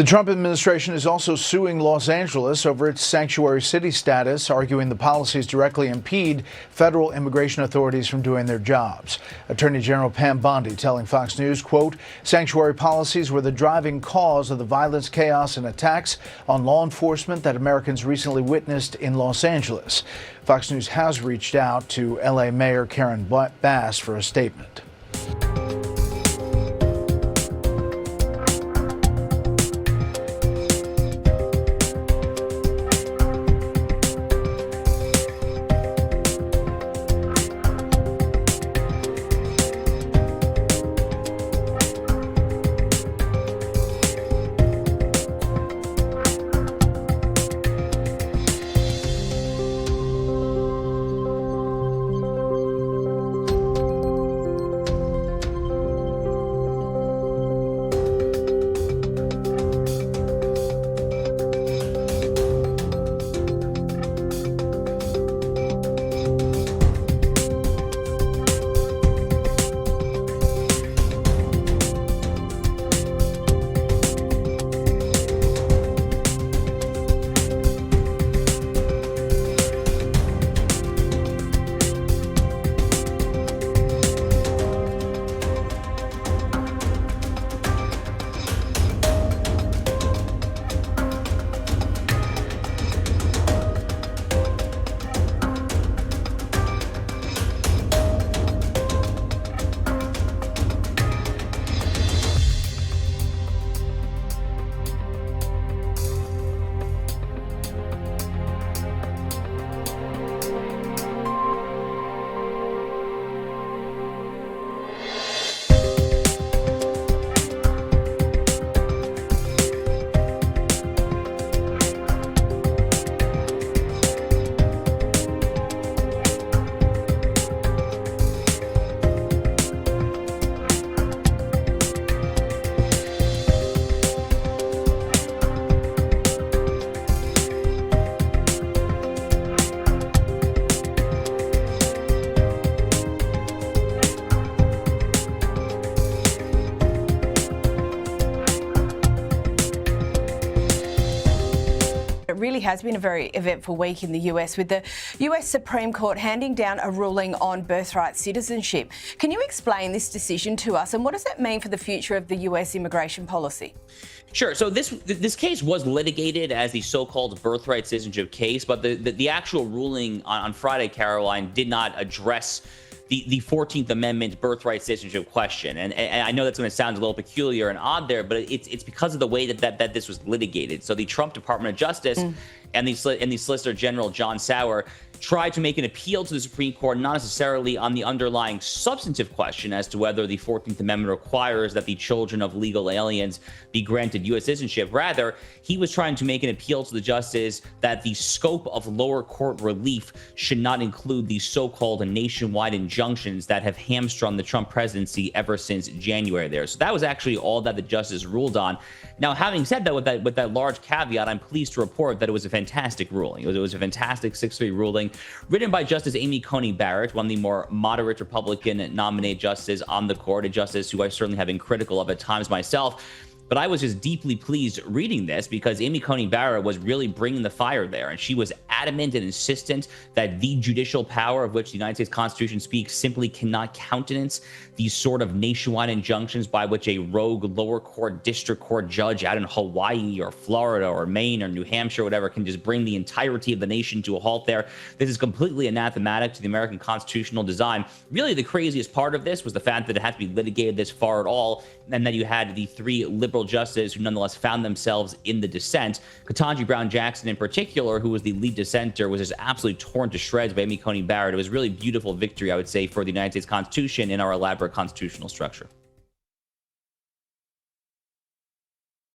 The Trump administration is also suing Los Angeles over its sanctuary city status, arguing the policies directly impede federal immigration authorities from doing their jobs. Attorney General Pam Bondi telling Fox News, quote, sanctuary policies were the driving cause of the violence, chaos, and attacks on law enforcement that Americans recently witnessed in Los Angeles. Fox News has reached out to L.A. Mayor Karen Bass for a statement. It really has been a very eventful week in the US, with the US Supreme Court handing down a ruling on birthright citizenship. Can you explain this decision to us, and what does that mean for the future of the US immigration policy? Sure. So this case was litigated as the so-called birthright citizenship case, but the actual ruling on Friday, Caroline, did not address the 14th Amendment birthright citizenship question. And I know that's going to sound a little peculiar and odd there, but it's because of the way that this was litigated. So the Trump Department of Justice and the Solicitor General John Sauer tried to make an appeal to the Supreme Court, not necessarily on the underlying substantive question as to whether the 14th Amendment requires that the children of legal aliens be granted U.S. citizenship. Rather, he was trying to make an appeal to the justice that the scope of lower court relief should not include the so-called nationwide injunctions that have hamstrung the Trump presidency ever since January there. So that was actually all that the justice ruled on. Now, having said that, with that large caveat, I'm pleased to report that it was a fantastic ruling. It was a fantastic 6-3 ruling written by Justice Amy Coney Barrett, one of the more moderate Republican nominated justices on the court, a justice who I certainly have been critical of at times myself. But I was just deeply pleased reading this because Amy Coney Barrett was really bringing the fire there. And she was adamant and insistent that the judicial power of which the United States Constitution speaks simply cannot countenance these sort of nationwide injunctions by which a rogue lower court, district court judge out in Hawaii or Florida or Maine or New Hampshire, whatever, can just bring the entirety of the nation to a halt there. This is completely anathematic to the American constitutional design. Really, the craziest part of this was the fact that it had to be litigated this far at all, and that you had the 3 liberal justices who nonetheless found themselves in the dissent. Ketanji Brown Jackson in particular, who was the lead dissenter, was just absolutely torn to shreds by Amy Coney Barrett. It was a really beautiful victory, I would say, for the United States Constitution and our elaborate constitutional structure.